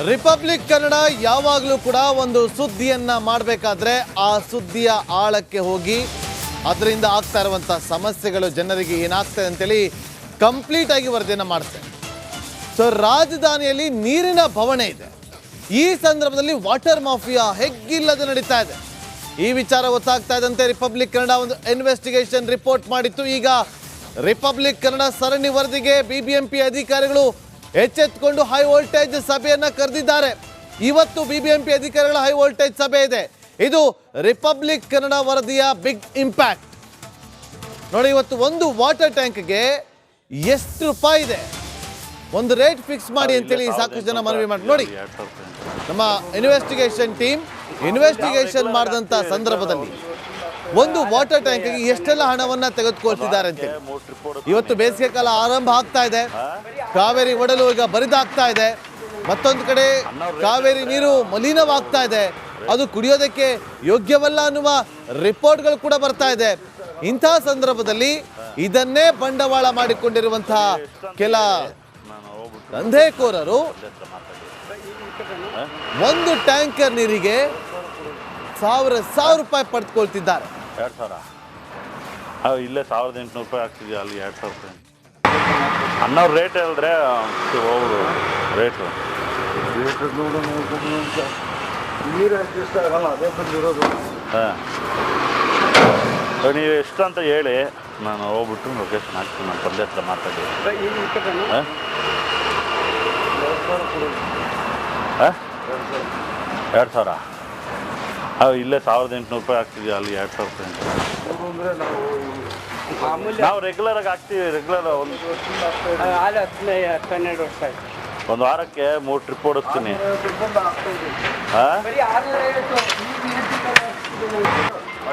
Republic Kannada ಯಾವಾಗಲೂ ಕೂಡ ಒಂದು ಸುದ್ದಿಯನ್ನ ಮಾಡಬೇಕಾದ್ರೆ ಆ ಸುದ್ದಿಯ ಆಳಕ್ಕೆ ಹೋಗಿ ಅದರಿಂದ ಆಗ್ತಾ ಇರುವಂತ ಸಮಸ್ಯೆಗಳು ಜನರಿಗೆ ಏನಾಗ್ತದೆ ಅಂತೇಳಿ ಕಂಪ್ಲೀಟ್ ಆಗಿ ವರದಿಯನ್ನ ಮಾಡುತ್ತೆ. ಸೊ ರಾಜಧಾನಿಯಲ್ಲಿ ನೀರಿನ ಬವಣೆ ಇದೆ. ಈ ಸಂದರ್ಭದಲ್ಲಿ ವಾಟರ್ ಮಾಫಿಯಾ ಹೆಗ್ಗಿಲ್ಲದೆ ನಡೀತಾ ಇದೆ. ಈ ವಿಚಾರ ಗೊತ್ತಾಗ್ತಾ ಇದ್ದಂತೆ ರಿಪಬ್ಲಿಕ್ ಕನ್ನಡ ಒಂದು ಇನ್ವೆಸ್ಟಿಗೇಷನ್ ರಿಪೋರ್ಟ್ ಮಾಡಿತ್ತು. ಈಗ ರಿಪಬ್ಲಿಕ್ ಕನ್ನಡ ಸರಣಿ ವರದಿಗೆ ಬಿಬಿಎಂಪಿ ಅಧಿಕಾರಿಗಳು ಎಚ್ಚೆತ್ತುಕೊಂಡು ಹೈ ವೋಲ್ಟೇಜ್ ಸಭೆಯನ್ನ ಕರೆದಿದ್ದಾರೆ. ಇವತ್ತು ಬಿಬಿಎಂಪಿ ಅಧಿಕಾರಿಗಳ ಹೈ ವೋಲ್ಟೇಜ್ ಸಭೆ ಇದೆ. ಇದು ರಿಪಬ್ಲಿಕ್ ಕನ್ನಡ ವರದಿಯ ಬಿಗ್ ಇಂಪ್ಯಾಕ್ಟ್ ನೋಡಿ. ಇವತ್ತು ಒಂದು ವಾಟರ್ ಟ್ಯಾಂಕ್ಗೆ ಎಷ್ಟು ರೂಪಾಯಿ ಇದೆ, ಒಂದು ರೇಟ್ ಫಿಕ್ಸ್ ಮಾಡಿ ಅಂತೇಳಿ ಸಾಕಷ್ಟು ಜನ ಮನವಿ ಮಾಡಿ. ನೋಡಿ, ನಮ್ಮ ಇನ್ವೆಸ್ಟಿಗೇಷನ್ ಟೀಮ್ ಇನ್ವೆಸ್ಟಿಗೇಷನ್ ಮಾಡಿದಂಥ ಸಂದರ್ಭದಲ್ಲಿ ಒಂದು ವಾಟರ್ ಟ್ಯಾಂಕ್ಗೆ ಎಷ್ಟೆಲ್ಲ ಹಣವನ್ನ ತೆಗೆದುಕೊಳ್ತಿದ್ದಾರೆ ಅಂತ. ಇವತ್ತು ಬೇಸಿಗೆ ಕಾಲ ಆರಂಭ ಆಗ್ತಾ ಇದೆ. ಕಾವೇರಿ ಒಡಲು ಈಗ ಬರಿದಾಗ್ತಾ ಇದೆ. ಮತ್ತೊಂದು ಕಡೆ ಕಾವೇರಿ ನೀರು ಮಲಿನವಾಗ್ತಾ ಇದೆ. ಅದು ಕುಡಿಯೋದಕ್ಕೆ ಯೋಗ್ಯವಲ್ಲ ಅನ್ನುವ ರಿಪೋರ್ಟ್ಗಳು ಕೂಡ ಬರ್ತಾ ಇದೆ. ಇಂತಹ ಸಂದರ್ಭದಲ್ಲಿ ಇದನ್ನೇ ಬಂಡವಾಳ ಮಾಡಿಕೊಂಡಿರುವಂತಹ ಕೆಲ ದಂಧೆಕೋರರು ಒಂದು ಟ್ಯಾಂಕರ್ ನೀರಿಗೆ ಸಾವಿರ ರೂಪಾಯಿ ಪಡೆದುಕೊಳ್ತಿದ್ದಾರೆ. 2000 ಇಲ್ಲೇ 1800 ರೂಪಾಯಿ ಆಗ್ತಿದೆ, ಅಲ್ಲಿ 2000 ರೂಪಾಯಿ. ಅನ್ನೋರು ರೇಟ್ ಹೇಳಿದ್ರೆ ಹೋಗ್ರು ರೇಟು ನೀರು ಅಡ್ಜಸ್ಟ್ ಆಗಲ್ಲ, ಅದೇ ಬಂದಿರೋದು. ಹಾಂ, ನೀವು ಎಷ್ಟು ಅಂತ ಹೇಳಿ ನಾನು ಹೋಗ್ಬಿಟ್ಟು ಲೊಕೇಶನ್ ಹಾಕ್ತೀನಿ. ನಾನು ತಂದೆ ಹತ್ರ ಮಾತಾಡಿ. ಹಾಂ ಹಾಂ 2000 ಇಲ್ಲೇ 1800 ರೂಪಾಯಿ ಆಗ್ತಿದೆ, ಅಲ್ಲಿ 2000 ರೂಪಾಯಿ. ನಾವು ರೆಗ್ಯುಲರ್ ಆಗಿ ಹಾಕ್ತೀವಿ. ರೆಗ್ಯುಲರ್ ಒಂದು 12 ವರ್ಷ ಆಯ್ತು. ಒಂದು ವಾರಕ್ಕೆ 3 ಟ್ರಿಪ್ ಓಡಿಸ್ತೀನಿ. ಹಾಂ,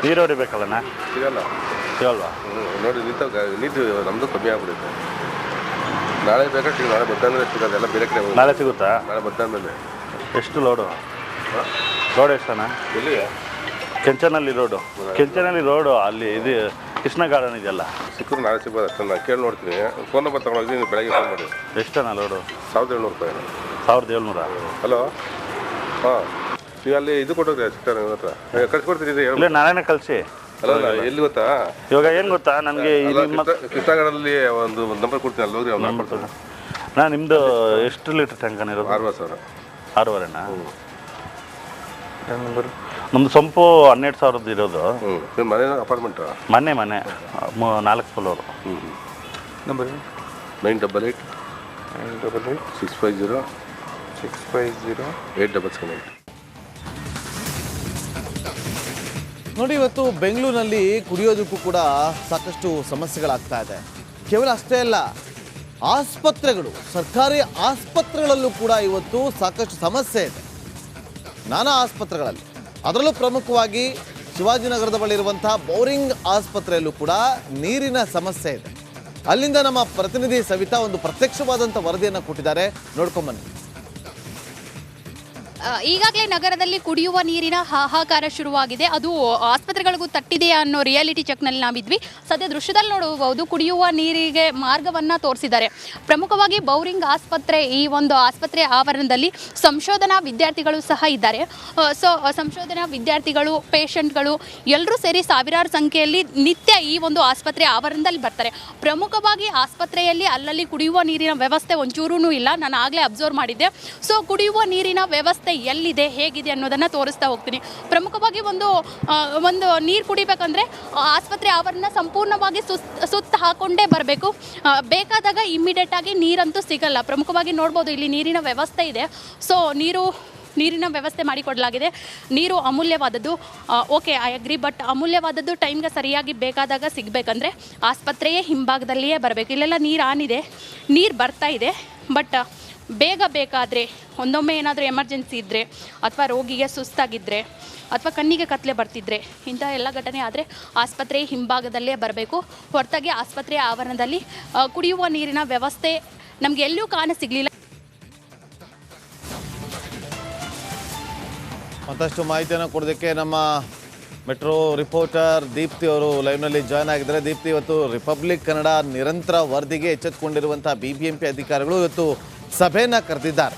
ನೀರು ಹೊಡಿಬೇಕಲ್ಲಣ್ಣ? ಸಿಗಲ್ಲ ಸಿಗಲ್ವಾ? ನೋಡಿ, ನೀರು ನಮ್ಮದು ಕಮ್ಮಿ ಆಗ್ಬಿಡುತ್ತೆ. ನಾಳೆ ಬೇಕಾದ್ರೆ ನಾಳೆ ಮಧ್ಯಾಹ್ನ ಸಿಗೋದು, ಎಲ್ಲ ಬೇರೆ ಕಡೆ. ನಾಳೆ ಸಿಗುತ್ತಾ? ನಾಳೆ ಮಧ್ಯಾಹ್ನದಲ್ಲಿ. ಎಷ್ಟು ಲೋಡು? ರೋಡ್ ಎಷ್ಟಣ್ಣ? ಎಲ್ಲಿಗೆ? ಕೆಂಚನಲ್ಲಿ ರೋಡು. ಕೆಂಚನಲ್ಲಿ ರೋಡು ಅಲ್ಲಿ ಇದು ಕೃಷ್ಣ ಗಾರ್ಡನ್ ಇದೆಯಲ್ಲ. ಸಿಕ್ಕರು ನಾಳೆ ಸಿಗ್ಬೋದು ಅಷ್ಟೇ. ನಾನು ಕೇಳಿ ನೋಡ್ತೀನಿ. ಫೋನ್ ನಂಬರ್ ತಗೊಂಡೋಗಿ ನೀವು ಬೆಳಗ್ಗೆ ಫೋನ್ ಮಾಡಿ. ಎಷ್ಟಣ್ಣ ಲೋಡು? 1700 ರೂಪಾಯಿ. 1700? ಹಲೋ, ಹಾಂ, ನೀವು ಅಲ್ಲಿ ಇದು ಕೊಟ್ಟೋಗ್ರಿ ಸಿಗ್ತಾರೆ ನಿಮ್ಮ ಹತ್ರ. ಕಳ್ಸಿಕೊಡ್ತೀನಿ. ಇಲ್ಲ, ನಾಳೆನೇ ಕಳಿಸಿ. ಅಲ್ಲ, ಎಲ್ಲಿ ಗೊತ್ತಾ? ಇವಾಗ ಏನು ಗೊತ್ತಾ, ನನಗೆ ಕೃಷ್ಣಗಡಲ್ಲಿ ಒಂದು ನಂಬರ್ ಕೊಡ್ತೀನಿ, ಅಲ್ಲಿ ಹೋಗ್ರಿ. ಅವ್ನು ಮಾಡ್ಕೊಡ್ತೀನಿ. ನಾನು ನಿಮ್ಮದು ಎಷ್ಟು ಲೀಟ್ರ್ ಟ್ಯಾಂಕನ್ ಇರೋದು? 6000. 6,500ಣ್ಣ? ನಮ್ಮದು ಸಂಪು 12,000 ಇರೋದು. ಮನೆ ಅಪಾರ್ಟ್ಮೆಂಟಾ? ಮನೆ 4 ಫ್ಲೋರು. ನಂಬರ್ 988 650 877. ನೋಡಿ, ಇವತ್ತು ಬೆಂಗಳೂರಿನಲ್ಲಿ ಕುಡಿಯೋದಕ್ಕೂ ಕೂಡ ಸಾಕಷ್ಟು ಸಮಸ್ಯೆಗಳಾಗ್ತಾ ಇದೆ. ಕೇವಲ ಅಷ್ಟೇ ಅಲ್ಲ, ಆಸ್ಪತ್ರೆಗಳು, ಸರ್ಕಾರಿ ಆಸ್ಪತ್ರೆಗಳಲ್ಲೂ ಕೂಡ ಇವತ್ತು ಸಾಕಷ್ಟು ಸಮಸ್ಯೆ ಇದೆ. ನಾನಾ ಆಸ್ಪತ್ರೆಗಳಲ್ಲಿ, ಅದರಲ್ಲೂ ಪ್ರಮುಖವಾಗಿ ಶಿವಾಜಿನಗರದ ಬಳಿ ಇರುವಂತಹ ಬೋರಿಂಗ್ ಆಸ್ಪತ್ರೆಯಲ್ಲೂ ಕೂಡ ನೀರಿನ ಸಮಸ್ಯೆ ಇದೆ. ಅಲ್ಲಿಂದ ನಮ್ಮ ಪ್ರತಿನಿಧಿ ಸವಿತಾ ಒಂದು ಪ್ರತ್ಯಕ್ಷವಾದಂಥ ವರದಿಯನ್ನು ಕೊಟ್ಟಿದ್ದಾರೆ, ನೋಡ್ಕೊಂಬನ್ನಿ. ಈಗಾಗಲೇ ನಗರದಲ್ಲಿ ಕುಡಿಯುವ ನೀರಿನ ಹಾಹಾಕಾರ ಶುರುವಾಗಿದೆ. ಅದು ಆಸ್ಪತ್ರೆಗಳಿಗೂ ತಟ್ಟಿದೆ ಅನ್ನೋ ರಿಯಾಲಿಟಿ ಚೆಕ್ನಲ್ಲಿ ನಾವಿದ್ವಿ. ಸದ್ಯ ದೃಶ್ಯದಲ್ಲಿ ನೋಡಬಹುದು, ಕುಡಿಯುವ ನೀರಿಗೆ ಮಾರ್ಗವನ್ನು ತೋರಿಸಿದ್ದಾರೆ. ಪ್ರಮುಖವಾಗಿ ಬೌರಿಂಗ್ ಆಸ್ಪತ್ರೆ, ಈ ಒಂದು ಆಸ್ಪತ್ರೆ ಆವರಣದಲ್ಲಿ ಸಂಶೋಧನಾ ವಿದ್ಯಾರ್ಥಿಗಳು ಸಹ ಇದ್ದಾರೆ. ಸೊ ಸಂಶೋಧನಾ ವಿದ್ಯಾರ್ಥಿಗಳು, ಪೇಷಂಟ್ಗಳು ಎಲ್ಲರೂ ಸೇರಿ ಸಾವಿರಾರು ಸಂಖ್ಯೆಯಲ್ಲಿ ನಿತ್ಯ ಈ ಒಂದು ಆಸ್ಪತ್ರೆ ಆವರಣದಲ್ಲಿ ಬರ್ತಾರೆ. ಪ್ರಮುಖವಾಗಿ ಆಸ್ಪತ್ರೆಯಲ್ಲಿ ಅಲ್ಲಲ್ಲಿ ಕುಡಿಯುವ ನೀರಿನ ವ್ಯವಸ್ಥೆ ಒಂಚೂರೂ ಇಲ್ಲ. ನಾನು ಆಗಲೇ ಅಬ್ಸರ್ವ್ ಮಾಡಿದ್ದೆ. ಸೊ ಕುಡಿಯುವ ನೀರಿನ ವ್ಯವಸ್ಥೆ ಎಲ್ಲಿದೆ, ಹೇಗಿದೆ ಅನ್ನೋದನ್ನು ತೋರಿಸ್ತಾ ಹೋಗ್ತೀನಿ. ಪ್ರಮುಖವಾಗಿ ಒಂದು ನೀರು ಕುಡಿಬೇಕಂದ್ರೆ ಆಸ್ಪತ್ರೆ ಆವರಣ ಸಂಪೂರ್ಣವಾಗಿ ಸುತ್ತ ಹಾಕೊಂಡೇ ಬರಬೇಕು. ಬೇಕಾದಾಗ ಇಮ್ಮಿಡಿಯೇಟ್ ಆಗಿ ನೀರಂತೂ ಸಿಗಲ್ಲ. ಪ್ರಮುಖವಾಗಿ ನೋಡ್ಬೋದು, ಇಲ್ಲಿ ನೀರಿನ ವ್ಯವಸ್ಥೆ ಇದೆ. ಸೊ ನೀರಿನ ವ್ಯವಸ್ಥೆ ಮಾಡಿಕೊಡಲಾಗಿದೆ. ನೀರು ಅಮೂಲ್ಯವಾದದ್ದು, ಓಕೆ, ಐ ಅಗ್ರಿ. ಬಟ್ ಅಮೂಲ್ಯವಾದದ್ದು ಟೈಮ್ಗೆ ಸರಿಯಾಗಿ ಬೇಕಾದಾಗ ಸಿಗಬೇಕಂದ್ರೆ ಆಸ್ಪತ್ರೆಯೇ ಹಿಂಭಾಗದಲ್ಲಿಯೇ ಬರಬೇಕು. ಇಲ್ಲೆಲ್ಲ ನೀರು ಆನಿದೆ, ನೀರು ಬರ್ತಾ ಇದೆ. ಬಟ್ ಬೇಗ ಬೇಕಾದರೆ, ಒಂದೊಮ್ಮೆ ಏನಾದರೂ ಎಮರ್ಜೆನ್ಸಿ ಇದ್ದರೆ, ಅಥವಾ ರೋಗಿಗೆ ಸುಸ್ತಾಗಿದ್ದರೆ, ಅಥವಾ ಕಣ್ಣಿಗೆ ಕತ್ತಲೆ ಬರ್ತಿದ್ರೆ, ಇಂಥ ಎಲ್ಲ ಘಟನೆ ಆದರೆ ಆಸ್ಪತ್ರೆ ಹಿಂಭಾಗದಲ್ಲೇ ಬರಬೇಕು. ಹೊರತಾಗಿ ಆಸ್ಪತ್ರೆಯ ಆವರಣದಲ್ಲಿ ಕುಡಿಯುವ ನೀರಿನ ವ್ಯವಸ್ಥೆ ನಮಗೆ ಎಲ್ಲೂ ಕಾಣಸಿಗಲಿಲ್ಲ. ಮತ್ತಷ್ಟು ಮಾಹಿತಿಯನ್ನು ಕೊಡೋದಕ್ಕೆ ನಮ್ಮ ಮೆಟ್ರೋ ರಿಪೋರ್ಟರ್ ದೀಪ್ತಿ ಅವರು ಲೈವ್ನಲ್ಲಿ ಜಾಯ್ನ್ ಆಗಿದ್ದಾರೆ. ದೀಪ್ತಿ, ಇವತ್ತು ರಿಪಬ್ಲಿಕ್ ಕನ್ನಡ ನಿರಂತರ ವರದಿಗೆ ಎಚ್ಚೆತ್ತುಕೊಂಡಿರುವಂತಹ ಬಿಬಿಎಂಪಿ ಅಧಿಕಾರಿಗಳು ಇವತ್ತು ಸಭೆಯನ್ನು ಕರೆದಿದ್ದಾರೆ.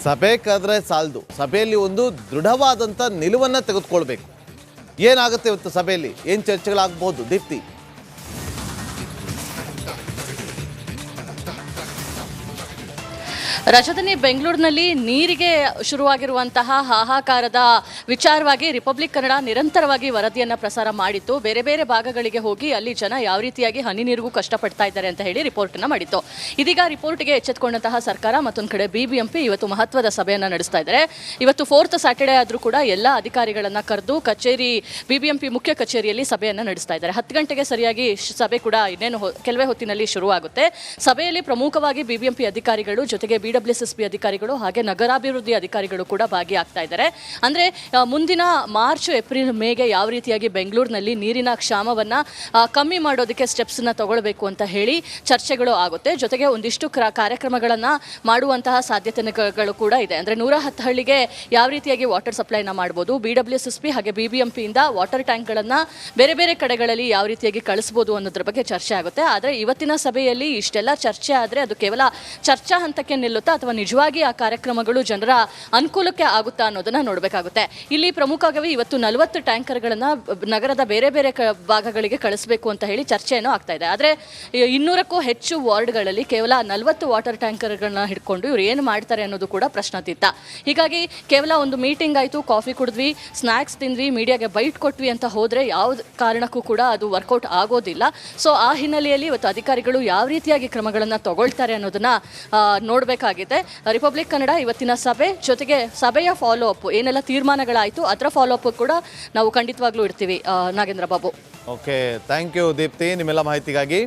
ಸಭೆ ಕರೆದ್ರೆ ಸಾಲದು, ಸಭೆಯಲ್ಲಿ ಒಂದು ದೃಢವಾದಂಥ ನಿಲುವನ್ನು ತೆಗೆದುಕೊಳ್ಬೇಕು. ಏನಾಗುತ್ತೆ ಇವತ್ತು ಸಭೆಯಲ್ಲಿ, ಏನು ಚರ್ಚೆಗಳಾಗಬಹುದು ದೀಪ್ತಿ? ರಾಜಧಾನಿ ಬೆಂಗಳೂರಿನಲ್ಲಿ ನೀರಿಗೆ ಶುರುವಾಗಿರುವಂತಹ ಹಾಹಾಕಾರದ ವಿಚಾರವಾಗಿ ರಿಪಬ್ಲಿಕ್ ಕನ್ನಡ ನಿರಂತರವಾಗಿ ವರದಿಯನ್ನು ಪ್ರಸಾರ ಮಾಡಿತ್ತು. ಬೇರೆ ಬೇರೆ ಭಾಗಗಳಿಗೆ ಹೋಗಿ ಅಲ್ಲಿ ಜನ ಯಾವ ರೀತಿಯಾಗಿ ಹನಿ ನೀರಿಗೂ ಕಷ್ಟಪಡ್ತಾ ಇದ್ದಾರೆ ಅಂತ ಹೇಳಿ ರಿಪೋರ್ಟನ್ನು ಮಾಡಿತ್ತು. ಇದೀಗ ರಿಪೋರ್ಟ್ಗೆ ಎಚ್ಚೆತ್ತುಕೊಂಡಂತಹ ಸರ್ಕಾರ ಮತ್ತೊಂದು ಕಡೆ BBMP ಇವತ್ತು ಮಹತ್ವದ ಸಭೆಯನ್ನು ನಡೆಸ್ತಾ ಇದ್ದಾರೆ. ಇವತ್ತು 4th ಸ್ಯಾಟರ್ಡೇ ಆದರೂ ಕೂಡ ಎಲ್ಲ ಅಧಿಕಾರಿಗಳನ್ನು ಕರೆದು BBMP ಮುಖ್ಯ ಕಚೇರಿಯಲ್ಲಿ ಸಭೆಯನ್ನು ನಡೆಸ್ತಾ ಇದ್ದಾರೆ. 10 ಗಂಟೆಗೆ ಸರಿಯಾಗಿ ಸಭೆ ಕೂಡ ಇನ್ನೇನು ಕೆಲವೇ ಹೊತ್ತಿನಲ್ಲಿ ಶುರುವಾಗುತ್ತೆ. ಸಭೆಯಲ್ಲಿ ಪ್ರಮುಖವಾಗಿ BBMP ಅಧಿಕಾರಿಗಳು ಜೊತೆಗೆ BWSSB ಅಧಿಕಾರಿಗಳು ಹಾಗೆ ನಗರಾಭಿವೃದ್ಧಿ ಅಧಿಕಾರಿಗಳು ಕೂಡ ಭಾಗಿಯಾಗ್ತಾ ಇದ್ದಾರೆ. ಅಂದರೆ ಮುಂದಿನ ಮಾರ್ಚ್, ಏಪ್ರಿಲ್, ಮೇಗೆ ಯಾವ ರೀತಿಯಾಗಿ ಬೆಂಗಳೂರಿನಲ್ಲಿ ನೀರಿನ ಕ್ಷಾಮವನ್ನು ಕಮ್ಮಿ ಮಾಡೋದಕ್ಕೆ ಸ್ಟೆಪ್ಸನ್ನು ತಗೊಳ್ಬೇಕು ಅಂತ ಹೇಳಿ ಚರ್ಚೆಗಳು ಆಗುತ್ತೆ. ಜೊತೆಗೆ ಒಂದಿಷ್ಟು ಕಾರ್ಯಕ್ರಮಗಳನ್ನು ಮಾಡುವಂತಹ ಸಾಧ್ಯತೆಗಳು ಕೂಡ ಇದೆ. ಅಂದರೆ 110 ಹಳ್ಳಿಗೆ ಯಾವ ರೀತಿಯಾಗಿ ವಾಟರ್ ಸಪ್ಲೈನ ಮಾಡ್ಬೋದು, BWSSB ಹಾಗೆ BBMPಯಿಂದ ವಾಟರ್ ಟ್ಯಾಂಕ್ಗಳನ್ನು ಬೇರೆ ಬೇರೆ ಕಡೆಗಳಲ್ಲಿ ಯಾವ ರೀತಿಯಾಗಿ ಕಳಿಸ್ಬೋದು ಅನ್ನೋದ್ರ ಬಗ್ಗೆ ಚರ್ಚೆ ಆಗುತ್ತೆ. ಆದರೆ ಇವತ್ತಿನ ಸಭೆಯಲ್ಲಿ ಇಷ್ಟೆಲ್ಲ ಚರ್ಚೆ ಆದರೆ ಅದು ಕೇವಲ ಚರ್ಚಾ ಹಂತಕ್ಕೆ ನಿಲ್ಲುತ್ತಾ ಅಥವಾ ನಿಜವಾಗಿ ಆ ಕಾರ್ಯಕ್ರಮಗಳು ಜನರ ಅನುಕೂಲಕ್ಕೆ ಆಗುತ್ತಾ ಅನ್ನೋದನ್ನ ನೋಡಬೇಕಾಗುತ್ತೆ. ಇಲ್ಲಿ ಪ್ರಮುಖವಾಗಿ ಇವತ್ತು 40 ಟ್ಯಾಂಕರ್ಗಳನ್ನು ನಗರದ ಬೇರೆ ಬೇರೆ ಭಾಗಗಳಿಗೆ ಕಳಿಸಬೇಕು ಅಂತ ಹೇಳಿ ಚರ್ಚೆನೂ ಆಗ್ತಾ ಇದೆ. ಆದರೆ 200ಕ್ಕೂ ಹೆಚ್ಚು ವಾರ್ಡ್ಗಳಲ್ಲಿ ಕೇವಲ 40 ವಾಟರ್ ಟ್ಯಾಂಕರ್ಗಳನ್ನ ಹಿಡ್ಕೊಂಡು ಇವ್ರು ಏನು ಮಾಡ್ತಾರೆ ಅನ್ನೋದು ಕೂಡ ಪ್ರಶ್ನಾತೀತ. ಹೀಗಾಗಿ ಕೇವಲ ಒಂದು ಮೀಟಿಂಗ್ ಆಯಿತು, ಕಾಫಿ ಕುಡಿದ್ವಿ, ಸ್ನ್ಯಾಕ್ಸ್ ತಿಂದ್ವಿ, ಮೀಡಿಯಾಗೆ ಬೈಟ್ ಕೊಟ್ವಿ ಅಂತ ಹೋದರೆ ಯಾವ ಕಾರಣಕ್ಕೂ ಕೂಡ ಅದು ವರ್ಕೌಟ್ ಆಗೋದಿಲ್ಲ. ಸೊ ಆ ಹಿನ್ನೆಲೆಯಲ್ಲಿ ಇವತ್ತು ಅಧಿಕಾರಿಗಳು ಯಾವ ರೀತಿಯಾಗಿ ಕ್ರಮಗಳನ್ನು ತಗೊಳ್ತಾರೆ ಅನ್ನೋದನ್ನ ನೋಡಬೇಕಾಗಿದೆ. ರಿಪಬ್ಲಿಕ್ ಕನ್ನಡ ಇವತ್ತಿನ ಸಭೆ ಜೊತೆಗೆ ಸಭೆಯ ಫಾಲೋ ಅಪ್ ಏನೆಲ್ಲ ತೀರ್ಮಾನಗಳಾಯಿತು ಅದರ ಫಾಲೋ ಅಪ್ ಕೂಡ ನಾವು ಖಂಡಿತವಾಗ್ಲೂ ಇಡ್ತೀವಿ. Nagendra Babu. Okay, thank you Deepti ನಿಮ್ಮೆಲ್ಲ ಮಾಹಿತಿಗಾಗಿ.